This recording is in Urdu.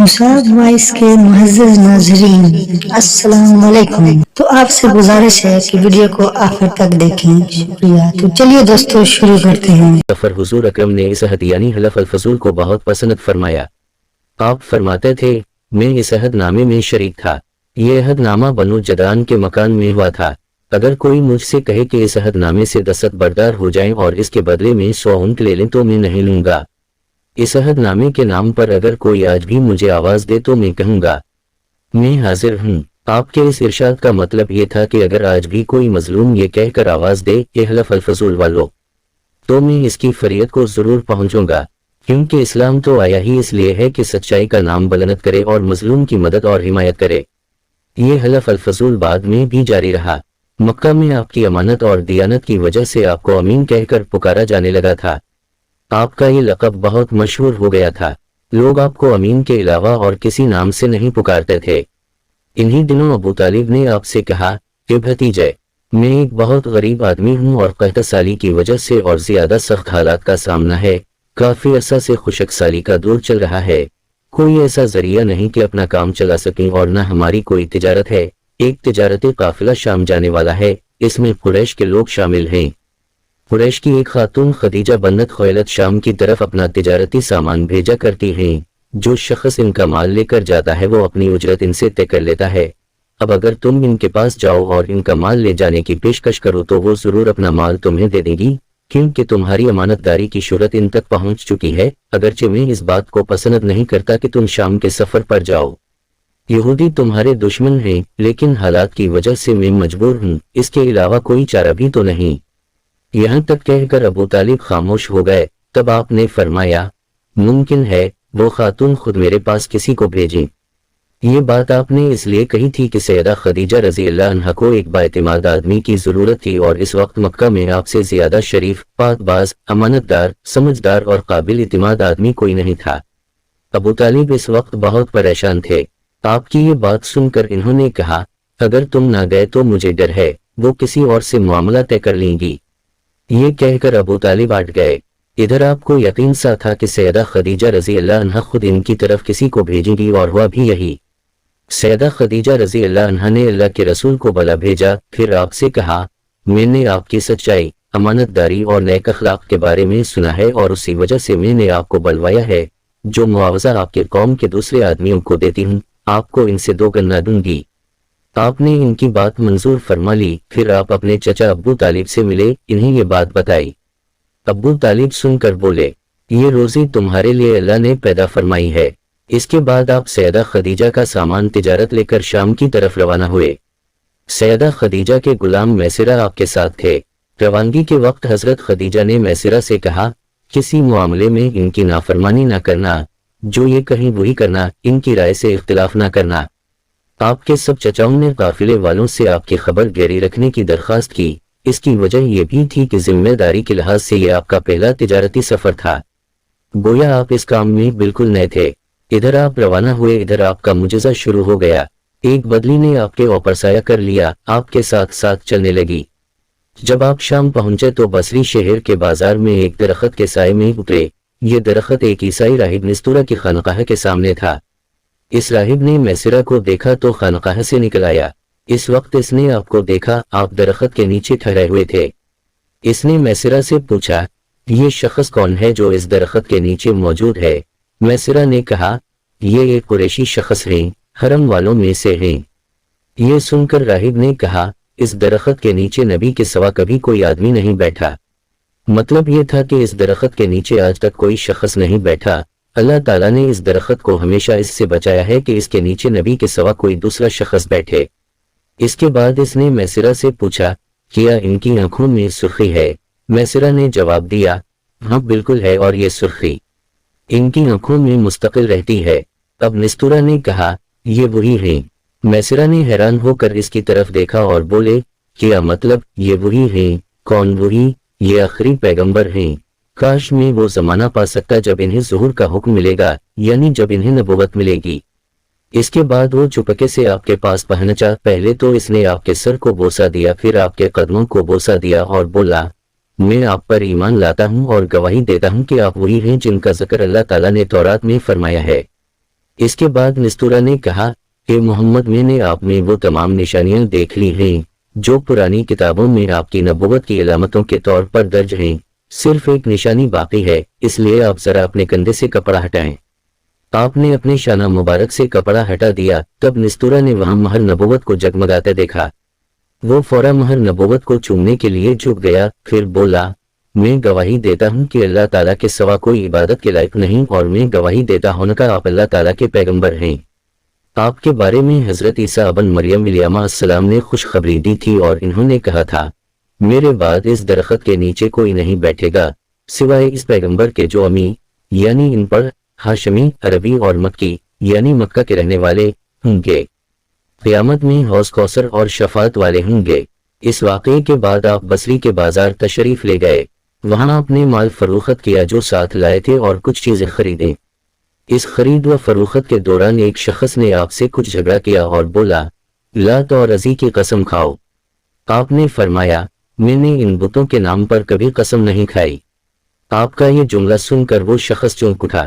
مصعب وائس کے معزز ناظرین السلام علیکم۔ تو آپ سے گزارش ہے کہ ویڈیو کو آخر تک دیکھیں، شکریہ۔ تو چلیے دوستو شروع کرتے ہیں۔ سفر حضور اکرم نے اس عہد یعنی حلف الفضول کو بہت پسند فرمایا۔ آپ فرماتے تھے میں اس عہد نامے میں شریک تھا۔ یہ عہد نامہ بنو جدعان کے مکان میں ہوا تھا۔ اگر کوئی مجھ سے کہے کہ اس عہد نامے سے دست بردار ہو جائیں اور اس کے بدلے میں 100 اونٹ لے لیں تو میں نہیں لوں گا۔ اس عہد نامے کے نام پر اگر کوئی آج بھی مجھے آواز دے تو میں کہوں گا میں حاضر ہوں۔ آپ کے اس ارشاد کا مطلب یہ تھا کہ اگر آج بھی کوئی مظلوم یہ کہہ کر آواز دے کہ حلف الفضول والو، تو میں اس کی فریاد کو ضرور پہنچوں گا، کیونکہ اسلام تو آیا ہی اس لیے ہے کہ سچائی کا نام بلند کرے اور مظلوم کی مدد اور حمایت کرے۔ یہ حلف الفضول بعد میں بھی جاری رہا۔ مکہ میں آپ کی امانت اور دیانت کی وجہ سے آپ کو امین کہہ کر پکارا جانے لگا تھا۔ آپ کا یہ لقب بہت مشہور ہو گیا تھا۔ لوگ آپ کو امین کے علاوہ اور کسی نام سے نہیں پکارتے تھے۔ انہی دنوں ابو طالب نے آپ سے کہا کہ بھتیجے، میں ایک بہت غریب آدمی ہوں اور قحط سالی کی وجہ سے اور زیادہ سخت حالات کا سامنا ہے۔ کافی عرصہ سے خشک سالی کا دور چل رہا ہے۔ کوئی ایسا ذریعہ نہیں کہ اپنا کام چلا سکیں اور نہ ہماری کوئی تجارت ہے۔ ایک تجارتی قافلہ شام جانے والا ہے، اس میں قریش کے لوگ شامل ہیں۔ قریش کی ایک خاتون خدیجہ بنت خویلد شام کی طرف اپنا تجارتی سامان بھیجا کرتی ہیں۔ جو شخص ان کا مال لے کر جاتا ہے وہ اپنی اجرت ان سے طے کر لیتا ہے۔ اب اگر تم ان کے پاس جاؤ اور ان کا مال لے جانے کی پیشکش کرو تو وہ ضرور اپنا مال تمہیں دے دے گی، کیونکہ تمہاری امانت داری کی شہرت ان تک پہنچ چکی ہے۔ اگرچہ میں اس بات کو پسند نہیں کرتا کہ تم شام کے سفر پر جاؤ، یہودی تمہارے دشمن ہیں، لیکن حالات کی وجہ سے میں مجبور ہوں، اس کے علاوہ کوئی چارہ بھی تو نہیں۔ یہاں تک کہہ کر ابو طالب خاموش ہو گئے۔ تب آپ نے فرمایا ممکن ہے وہ خاتون خود میرے پاس کسی کو بھیجیں۔ یہ بات آپ نے اس لیے کہی تھی کہ سیدہ خدیجہ رضی اللہ عنہا کو ایک بااعتماد آدمی کی ضرورت تھی اور اس وقت مکہ میں آپ سے زیادہ شریف، پاک باز، امانت دار، سمجھدار اور قابل اعتماد آدمی کوئی نہیں تھا۔ ابو طالب اس وقت بہت پریشان تھے۔ آپ کی یہ بات سن کر انہوں نے کہا اگر تم نہ گئے تو مجھے ڈر ہے وہ کسی اور سے معاملہ طے کر لیں گی۔ یہ کہہ کر ابو طالب ہٹ گئے۔ ادھر آپ کو یقین سا تھا کہ سیدہ خدیجہ رضی اللہ عنہا خود ان کی طرف کسی کو بھیجیں گی اور ہوا بھی یہی۔ سیدہ خدیجہ رضی اللہ عنہا نے اللہ کے رسول کو بلا بھیجا، پھر آپ سے کہا میں نے آپ کی سچائی، امانت داری اور نیک اخلاق کے بارے میں سنا ہے اور اسی وجہ سے میں نے آپ کو بلوایا ہے۔ جو معاوضہ آپ کے قوم کے دوسرے آدمیوں کو دیتی ہوں آپ کو ان سے 2 گنا دوں گی۔ آپ نے ان کی بات منظور فرما لی۔ پھر آپ اپنے چچا ابو طالب سے ملے، انہیں یہ بات بتائی۔ ابو طالب سن کر بولے یہ روزی تمہارے لیے اللہ نے پیدا فرمائی ہے۔ اس کے بعد آپ سیدہ خدیجہ کا سامان تجارت لے کر شام کی طرف روانہ ہوئے۔ سیدہ خدیجہ کے غلام میسرہ آپ کے ساتھ تھے۔ روانگی کے وقت حضرت خدیجہ نے میسرہ سے کہا کسی معاملے میں ان کی نافرمانی نہ کرنا، جو یہ کہیں وہی کرنا، ان کی رائے سے اختلاف نہ کرنا۔ آپ کے سب چچاؤں نے قافلے والوں سے آپ کی خبر گیری رکھنے کی درخواست کی۔ اس کی وجہ یہ بھی تھی کہ ذمہ داری کے لحاظ سے یہ آپ کا پہلا تجارتی سفر تھا، گویا آپ اس کام میں بالکل نئے تھے۔ ادھر آپ روانہ ہوئے، ادھر آپ کا معجزہ شروع ہو گیا۔ ایک بدلی نے آپ کے اوپر سایہ کر لیا، آپ کے ساتھ ساتھ چلنے لگی۔ جب آپ شام پہنچے تو بصری شہر کے بازار میں ایک درخت کے سائے میں اترے۔ یہ درخت ایک عیسائی راہب نستورہ کی خانقاہ کے سامنے تھا۔ اس راہب نے میسرہ کو دیکھا تو خانقاہ سے نکل آیا۔ اس وقت اس نے آپ کو دیکھا، آپ درخت کے نیچے ٹھہرے ہوئے تھے۔ اس نے میسرہ سے پوچھا یہ شخص کون ہے جو اس درخت کے نیچے موجود ہے؟ میسرہ نے کہا یہ ایک قریشی شخص ہیں، حرم والوں میں سے ہیں۔ یہ سن کر راہب نے کہا اس درخت کے نیچے نبی کے سوا کبھی کوئی آدمی نہیں بیٹھا۔ مطلب یہ تھا کہ اس درخت کے نیچے آج تک کوئی شخص نہیں بیٹھا۔ اللہ تعالیٰ نے اس درخت کو ہمیشہ اس سے بچایا ہے کہ اس کے نیچے نبی کے سوا کوئی دوسرا شخص بیٹھے۔ اس کے بعد اس نے میسرہ سے پوچھا کیا ان کی آنکھوں میں سرخی ہے؟ میسرہ نے جواب دیا ہاں بالکل ہے، اور یہ سرخی ان کی آنکھوں میں مستقل رہتی ہے۔ اب نستورہ نے کہا یہ وہی ہیں۔ میسرہ نے حیران ہو کر اس کی طرف دیکھا اور بولے کیا مطلب یہ وہی ہیں؟ کون وہی؟ یہ آخری پیغمبر ہیں۔ کاش میں وہ زمانہ پا سکتا جب انہیں ظہور کا حکم ملے گا، یعنی جب انہیں نبوت ملے گی۔ اس کے بعد وہ چپکے سے آپ کے پاس پہنچا۔ پہلے تو اس نے آپ کے سر کو بوسہ دیا، پھر آپ کے قدموں کو بوسہ دیا اور بولا میں آپ پر ایمان لاتا ہوں اور گواہی دیتا ہوں کہ آپ وہی ہیں جن کا ذکر اللہ تعالیٰ نے تورات میں فرمایا ہے۔ اس کے بعد نستورہ نے کہا کہ محمد میں نے آپ میں وہ تمام نشانیاں دیکھ لی ہیں جو پرانی کتابوں میں آپ کی نبوت کی علامتوں کے طور پر درج ہیں، صرف ایک نشانی باقی ہے، اس لیے آپ ذرا اپنے کندھے سے کپڑا ہٹائیں۔ آپ نے اپنے شانہ مبارک سے کپڑا ہٹا دیا، تب نستورہ نے وہاں مہر نبوت کو جگمگاتے دیکھا۔ وہ فوراً مہر نبوت کو چومنے کے لیے جھک گیا، پھر بولا، میں گواہی دیتا ہوں کہ اللہ تعالیٰ کے سوا کوئی عبادت کے لائق نہیں، اور میں گواہی دیتا ہوں کہ آپ اللہ تعالیٰ کے پیغمبر ہیں۔ آپ کے بارے میں حضرت عیسیٰ ابن مریم علیہ السلام نے خوشخبری دی تھی اور انہوں نے کہا تھا، میرے بعد اس درخت کے نیچے کوئی نہیں بیٹھے گا سوائے اس پیغمبر کے جو امی یعنی ان پر ہاشمی، عربی اور مکی یعنی مکہ کے رہنے والے ہوں گے۔ قیامت میں حوض کوثر اور شفاعت والے ہوں گے۔ اس واقعے کے بعد آپ بصری کے بازار تشریف لے گئے، وہاں اپنے مال فروخت کیا جو ساتھ لائے تھے اور کچھ چیزیں خریدیں۔ اس خرید و فروخت کے دوران ایک شخص نے آپ سے کچھ جھگڑا کیا اور بولا، لات اور عزی کی قسم کھاؤ۔ آپ نے فرمایا، میں نے ان بتوں کے نام پر کبھی قسم نہیں کھائی۔ آپ کا یہ جملہ سن کر وہ شخص چونک اٹھا،